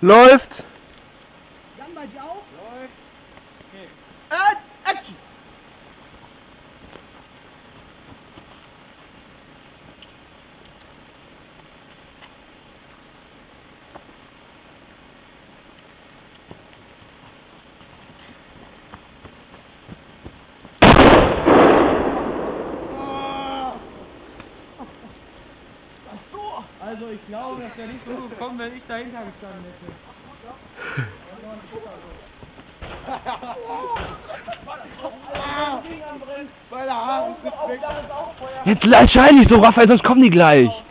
Läuft! Jan, bei dir auch? Läuft. Okay. Action! Also ich glaube, das wäre nicht so gekommen, wenn ich dahinter gestanden hätte. Jetzt entscheide ich so, Raphael, sonst kommen die gleich.